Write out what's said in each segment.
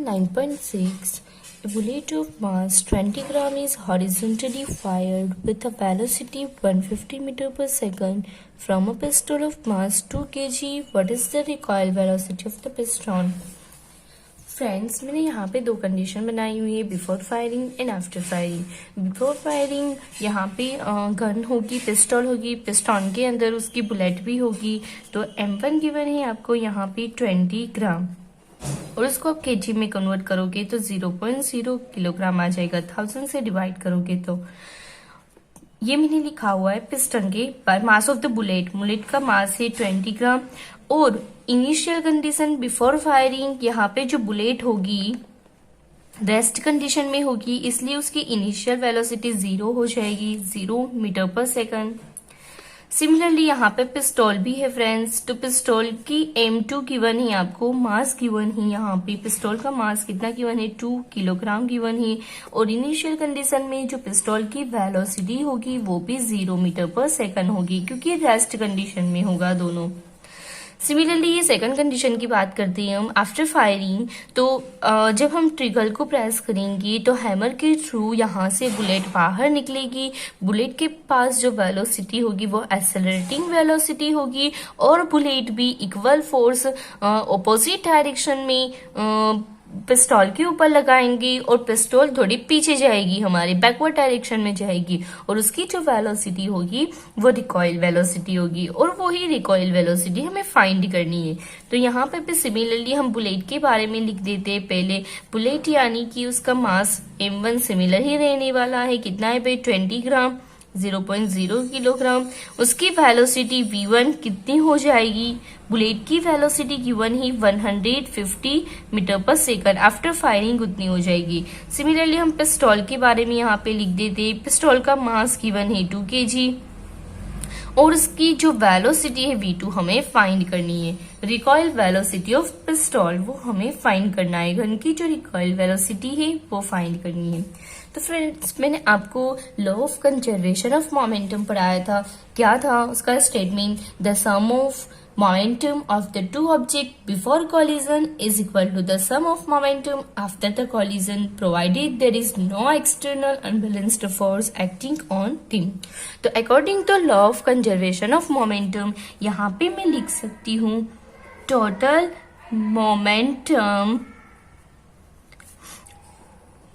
9.6. A bullet of mass 20 gram is horizontally fired with a velocity 150 meter per second from a pistol of mass 2 kg. What is the recoil velocity of the piston? Friends, मैंने यहाँ पे दो condition बनाई हुई है, before firing and after firing. Before firing यहाँ पे gun होगी, पिस्टल होगी, पिस्टन के अंदर उसकी बुलेट भी होगी। तो M1 गिवन है आपको यहाँ पे 20 ग्राम और उसको आप केजी में कन्वर्ट करोगे तो 0.0 किलोग्राम आ जाएगा। 1000 से डिवाइड करोगे तो ये मैंने लिखा हुआ है पिस्टन के पर mass of the bullet. Bullet का मास है 20 ग्राम और इनिशियल कंडीशन बिफोर फायरिंग यहाँ पे जो बुलेट होगी रेस्ट कंडीशन में होगी, इसलिए उसकी इनिशियल वेलोसिटी 0 हो जाएगी, 0 मीटर पर सेकंड। सिमिलरली यहाँ पे पिस्टल भी है फ्रेंड्स, तो पिस्टल की M2 गिवन है आपको, मास गिवन है यहाँ पे। पिस्टल का मास कितना गिवन है? 2 किलोग्राम गिवन है और इनिशियल कंडीशन में जो पिस्टल की वेलोसिटी होगी वो भी 0 मीटर पर सेकंड होगी, क्योंकि रेस्ट कंडीशन में होगा दोनों। सिमिलरली ये सेकंड कंडीशन की बात करते हैं हम आफ्टर फायरिंग। तो जब हम ट्रिगर को प्रेस करेंगे तो हैमर के थ्रू यहाँ से बुलेट बाहर निकलेगी। बुलेट के पास जो वेलोसिटी होगी वो एक्सेलरेटिंग वेलोसिटी होगी और बुलेट भी इक्वल फोर्स ऑपोजिट डायरेक्शन में पिस्टल के ऊपर लगाएंगे और पिस्टल थोड़ी पीछे जाएगी, हमारे बैकवर्ड डायरेक्शन में जाएगी और उसकी जो वेलोसिटी होगी वो रिकॉइल वेलोसिटी होगी और वही रिकॉइल वेलोसिटी हमें फाइंड करनी है। तो यहाँ पे भी सिमिलरली हम बुलेट के बारे में लिख देते हैं पहले। बुलेट यानी कि उसका मास M1 सिमिलर ही रहने वाला है, कितना है भाई? 20 ग्राम, 0.0 किलोग्राम। उसकी वेलोसिटी V1 कितनी हो जाएगी? बुलेट की वेलोसिटी गिवन ही 150 मीटर पर सेकंड, आफ्टर फायरिंग उतनी हो जाएगी। सिमिलरली हम पिस्टल के बारे में यहाँ पे लिख देते। पिस्टल का मास गिवन है 2 kg और उसकी जो वेलोसिटी है V2 हमें फाइंड करनी है। रिकॉइल वेलोसिटी ऑफ पिस्टल वो हमें फाइंड करना है, गन की जो रिकॉइल वेलोसिटी है वो फाइंड करनी है। तो फ्रेंड्स, मैंने आपको law of conservation of momentum पढ़ाया था। क्या था उसका statement? The sum of momentum of the two objects before collision is equal to the sum of momentum after the collision, provided there is no external unbalanced force acting on them. तो according to law of conservation of momentum यहाँ पे मैं लिख सकती हूँ total momentum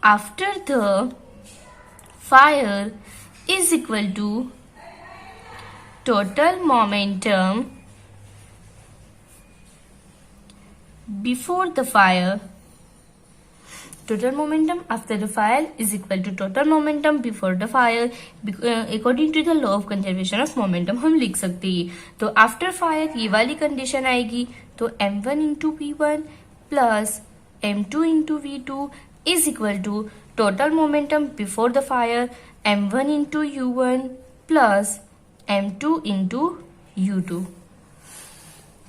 after the fire is equal to total momentum before the fire. Total momentum after the fire is equal to total momentum before the fire according to the law of conservation of momentum हम लिख सकते हैं। तो after fire ये वाली condition आएगी, तो M1 into V1 plus M2 into V2 is equal to total momentum before the fire M1 into U1 plus M2 into U2।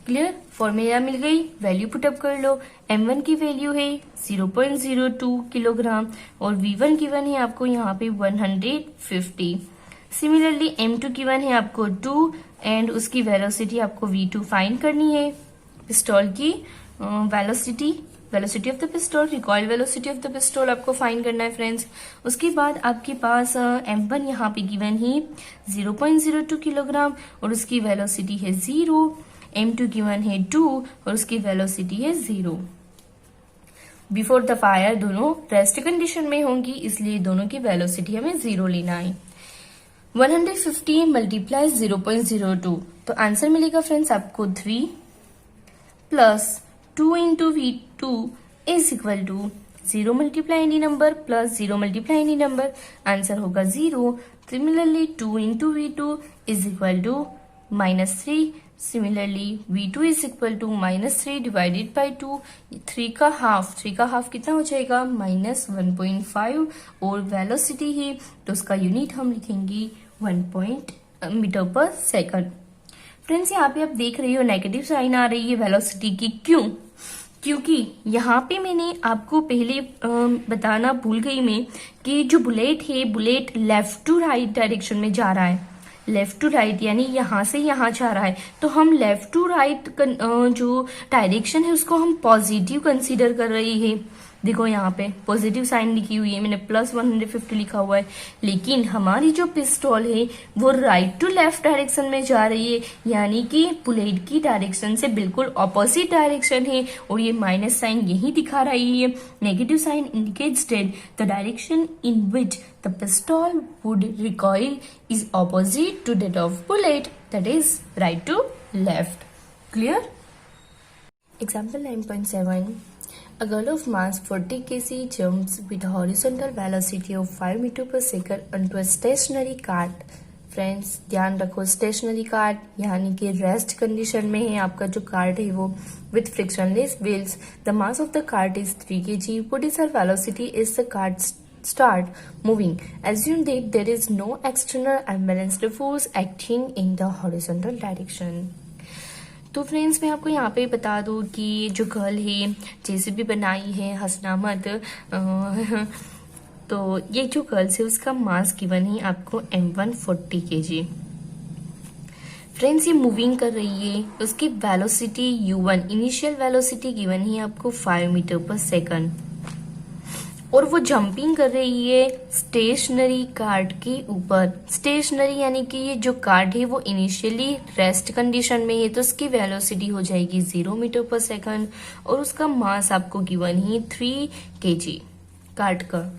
Clear? Formula मिल गई, वैल्यू पुटअप कर लो। M1 की वैल्यू है 0.02 kilogram और V1 गिवन है आपको यहाँ पे 150। सिमिलरली M2 गिवन है आपको 2 एंड उसकी वेलोसिटी आपको V2 फाइंड करनी है। पिस्टल की velocity of the pistol, recoil velocity of the pistol आपको फाइंड करना है फ्रेंड्स। उसके बाद आपके पास M1 यहाँ पे गिवन है 0.02 किलोग्राम और उसकी वेलोसिटी है 0। M2 गिवन है 2 और उसकी वेलोसिटी है 0। बिफोर द फायर दोनों रेस्ट कंडीशन में होंगी, इसलिए दोनों की वेलोसिटी हमें 0 लेना है। 150 मल्टीप्लाई 0.02, तो आंसर मिलेगा फ्रेंड्स आपको 3 plus 2 into V2 is equal to 0 multiply any number plus 0 multiply any number, answer होगा 0। Similarly 2 into V2 is equal to -3। Similarly V2 is equal to -3 divided by 2, 3 का half कितना हो जाएगा? -1.5 और velocity है तो उसका यूनिट हम लिखेंगे 1 मीटर पर सेकंड। फ्रेंड्स, यहाँ पे आप देख रही हो नेगेटिव साइन आ रही है वेलोसिटी की, क्यों? क्योंकि यहाँ पे मैंने आपको पहले बताना भूल गई मैं कि जो बुलेट है, bullet left to right direction में जा रहा है। लेफ्ट टू राइट यानी यहाँ से यहाँ जा रहा है, तो हम लेफ्ट टू राइट जो डायरेक्शन है उसको हम पॉजिटिव कंसीडर कर रही है। देखो यहाँ पे पॉजिटिव साइन लिखी हुई है, मैंने +150 लिखा हुआ है, लेकिन हमारी जो पिस्टल है वो राइट टू लेफ्ट डायरेक्शन में जा रही है, यानी कि बुलेट की डायरेक्शन से बिल्कुल ऑपोजिट डायरेक्शन है। और ये माइनस साइन यही दिखा रही है। Negative sign indicates that the direction in which the pistol would recoil is opposite to that of bullet, that is right to left. Clear? Example 9.7. A girl of mass 40 kg jumps with a horizontal velocity of 5 meter per second onto a stationary cart. Friends ध्यान रखो, stationery cart यानी कि rest condition में है आपका जो cart है वो, with frictionless wheels. The mass of the cart is 3 kg. What is her velocity as the cart start moving? Assume that there is no external unbalanced force acting in the horizontal direction. तो friends मैं आपको यहाँ पे बता दूँ कि जो girl है जैसे भी बनाई है, हंसना मत, तो ये जो गर्ल्स है उसका मास गिवन है आपको m1 40 kg। फ्रेंड्स ये मूविंग कर रही है, उसकी velocity u1 initial velocity given है आपको 5 मीटर पर सेकंड, और वो जंपिंग कर रही है स्टेशनरी कार्ट के ऊपर। स्टेशनरी यानी कि ये जो कार्ट है वो इनिशियली रेस्ट कंडीशन में है, तो उसकी वेलोसिटी हो जाएगी 0 मीटर पर सेकंड, और उसका मास आपको गिवन है 3 kg कार्ट का।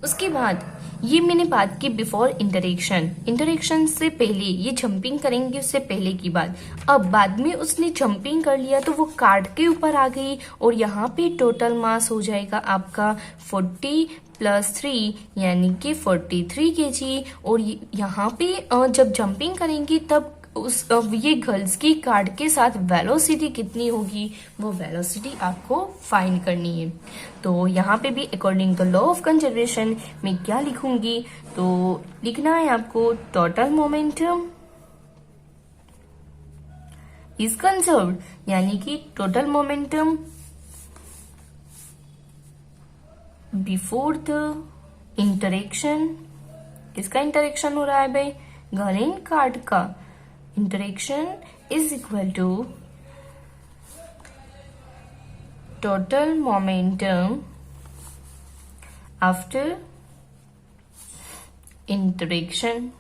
उसके बाद ये मैंने बात की बिफोर इंटरेक्शन से पहले, ये जंपिंग करेंगे उससे पहले की बात। अब बाद में उसने जंपिंग कर लिया तो वो कार्ट के ऊपर आ गई, और यहाँ पे टोटल मास हो जाएगा आपका 40 + 3 यानी कि 43 kg। और यहाँ पे जब जंपिंग करेंगी तब ये गर्ल्स की कार्ड के साथ वेलोसिटी कितनी होगी, वो वेलोसिटी आपको फाइंड करनी है। तो यहाँ पे भी according to law of conservation मैं क्या लिखूंगी, तो लिखना है आपको टोटल मोमेंटम इज कंजर्व्ड, यानी कि total momentum before the interaction. किसका इंटरेक्शन हो रहा है भाई? गर्ल एंड कार्ड का। Interaction is equal to total momentum after interaction,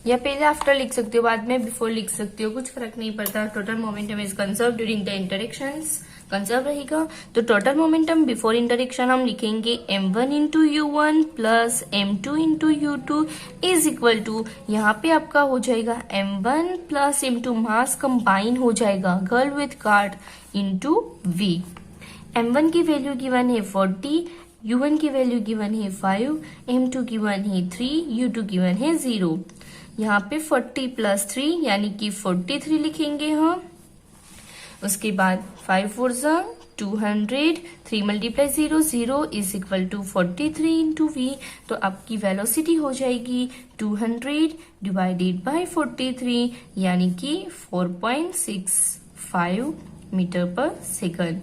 या पहले आफ्टर लिख सकते हो, बाद में बिफोर लिख सकते हो, कुछ फर्क नहीं पड़ता। Total momentum is conserve during the interactions, conserve रहेगा। तो टोटल मोमेंटम बिफोर इंटरेक्शन हम लिखेंगे m1 into u1 plus m2 into u2 is equal to, यहाँ पे आपका हो जाएगा m1 प्लस m2, मास कंबाइन हो जाएगा girl with card into v। m1 की वैल्यू गिवन है 40, u1 की वैल्यू गिवन है 5, m2 गिवन है 3, u2 गिवन है 0। यहाँ पे 40 + 3 यानी कि 43 लिखेंगे हम। उसके बाद 5 4 200, 3 × 0 0 is equal to 43 into v। तो आपकी वेलोसिटी हो जाएगी 200 डिवाइडेड बाय 43 यानी कि 4.65 मीटर पर सेकंड।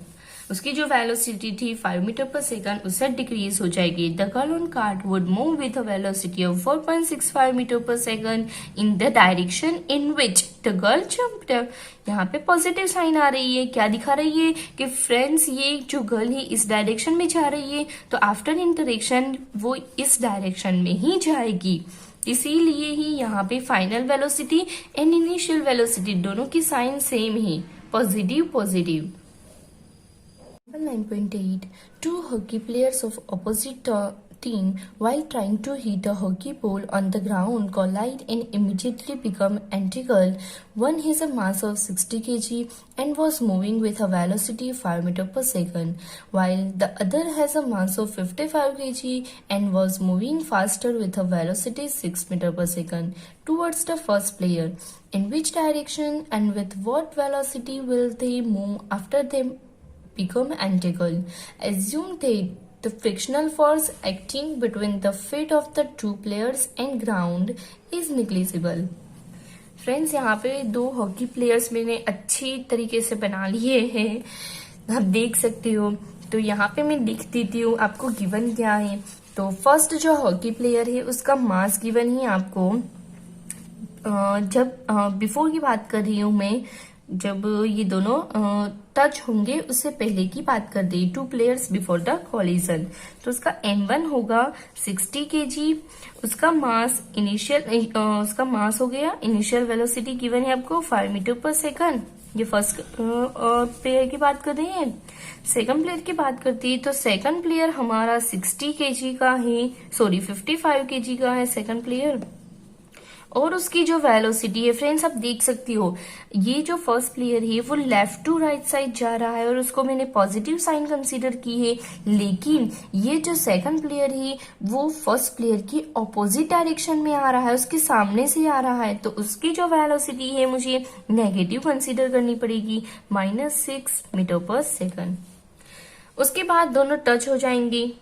उसकी जो वेलोसिटी थी 5 मीटर पर सेकंड उससे डिक्रीज हो जाएगी। The girl on cart would move with a velocity of 4.65 meter पर second in the direction in which the girl jumped. यहाँ पे पॉजिटिव साइन आ रही है, क्या दिखा रही है कि फ्रेंड्स ये जो गर्ल है इस डायरेक्शन में जा रही है, तो आफ्टर इंटरेक्शन वो इस डायरेक्शन में ही जाएगी। इसीलिए ही यहाँ पे final velocity and initial velocity दोनों की साइन सेम है, positive positive. 9.8. Two hockey players of opposite team, while trying to hit a hockey ball on the ground, collide and immediately become entangled. One has a mass of 60 kg and was moving with a velocity 5 meter per second, while the other has a mass of 55 kg and was moving faster with a velocity 6 meter per second towards the first player. In which direction and with what velocity will they move after they become entangled? Assume that the frictional force acting between the feet of the two players and ground is negligible. Friends यहाँ पे दो hockey players मैंने अच्छी तरीके से बना लिए हैं, आप देख सकते हो। तो यहाँ पे मैं लिख देती हूँ आपको गिवन क्या है। तो फर्स्ट जो हॉकी प्लेयर है उसका मास गिवन है आपको, जब बिफोर की बात कर रही हूँ मैं, जब ये दोनों टच होंगे उससे पहले की बात कर दे, 2 प्लेयर्स बिफोर द कॉलिजन, तो उसका m1 होगा 60 kg, उसका मास हो गया, इनिशियल वेलोसिटी गिवन है आपको 5 मीटर पर सेकंड। ये फर्स्ट प्लेयर की बात कर रहे हैं। सेकंड प्लेयर की बात करती है तो सेकंड प्लेयर हमारा 60 kg का है, 55 kg का है सेकंड प्लेयर, और उसकी जो वेलोसिटी है फ्रेंड्स आप देख सकती हो, ये जो फर्स्ट प्लेयर है वो लेफ्ट टू राइट साइड जा रहा है और उसको मैंने पॉजिटिव साइन कंसीडर की है, लेकिन ये जो सेकंड प्लेयर है वो फर्स्ट प्लेयर की ऑपोजिट डायरेक्शन में आ रहा है, उसके सामने से आ रहा है, तो उसकी जो वेलोसिटी है मुझे नेगेटिव कंसीडर करनी पड़ेगी, -6 मीटर पर सेकंड। उसके बाद दोनों टच हो जाएंगे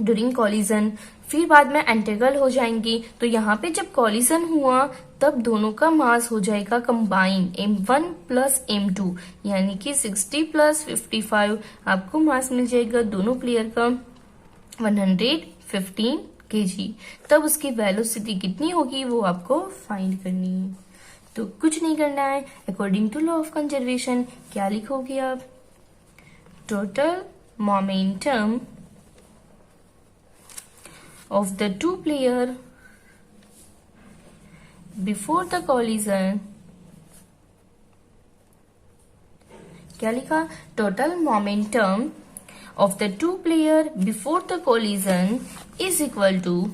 ड्यूरिंग कॉलिजन, फिर बाद में एंटेगल हो जाएंगी। तो यहाँ पे जब कॉलिजन हुआ तब दोनों का मास हो जाएगा कंबाइन m1 प्लस m2, यानी कि 60 प्लस 55 आपको मास मिल जाएगा दोनों प्लेयर का 115 kg। तब उसकी वेलोसिटी कितनी होगी वो आपको फाइंड करनी है। तो कुछ नहीं करना है, according to law of conservation क्या लिखोगे आप, total momentum of the two player before the collision, क्या लिखा, total momentum of the two player before the collision is equal to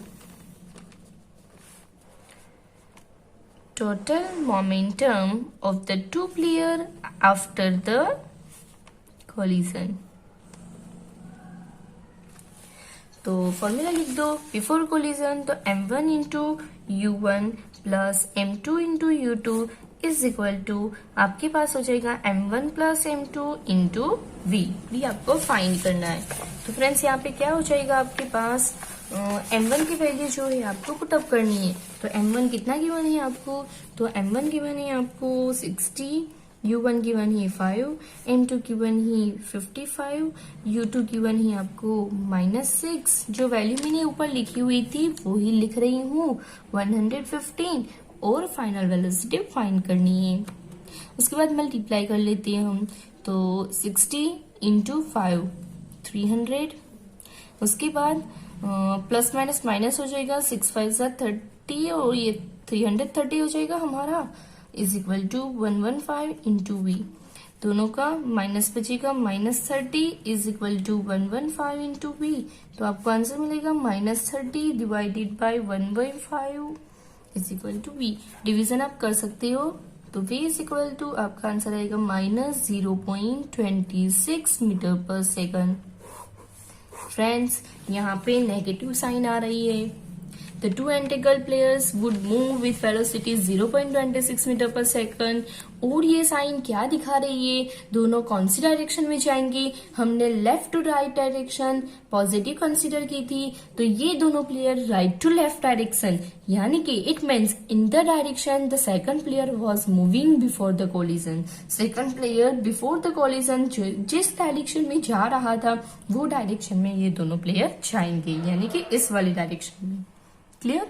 total momentum of the two player after the collision। तो formula लिख दो, before collision तो m1 into u1 plus m2 into u2 is equal to आपके पास हो जाएगा m1 plus m2 into v आपको find करना है। तो फ्रेंड्स यहाँ पे क्या हो जाएगा आपके पास, m1 की वैल्यू जो है आपको पुटअप करनी है। तो m1 कितना गिवन है आपको, तो m1 गिवन है आपको 60, u1 गिवन है 5, m2 गिवन है 55, u2 गिवन है आपको -6, जो वैल्यू मैंने ऊपर लिखी हुई थी वो ही लिख रही हूँ 115, और फाइनल वेलोसिटी फाइंड करनी है। उसके बाद मल्टीप्लाई कर लेते हैं हम, तो 60 इंटू 5 300, उसके बाद प्लस माइनस माइनस हो जाएगा, 6 5 30 और ये 330 हो जाएगा हमारा, is equal to 115 into V, दोनों का माइनस बचेगा, -30 is equal to 115 into V. तो आपको आंसर मिलेगा -30 divided by 1/5 is equal to V. Division आप कर सकते हो, तो v इज इक्वल टू आपका आंसर आएगा -0.26 मीटर पर सेकंड। फ्रेंड्स यहाँ पे नेगेटिव साइन आ रही है। The two integral players would move with velocity 0.26 metre पर सेकंड, और ये साइन क्या दिखा रही है, दोनों कौन सी डायरेक्शन में जाएंगे, हमने left to right direction positive consider की थी, तो ये दोनों player right to left direction, यानी कि it means in the direction the second player was moving before the collision. Second player before the collision जिस डायरेक्शन में जा रहा था वो डायरेक्शन में ये दोनों प्लेयर जाएंगे, यानी कि इस वाली डायरेक्शन में। क्लियर?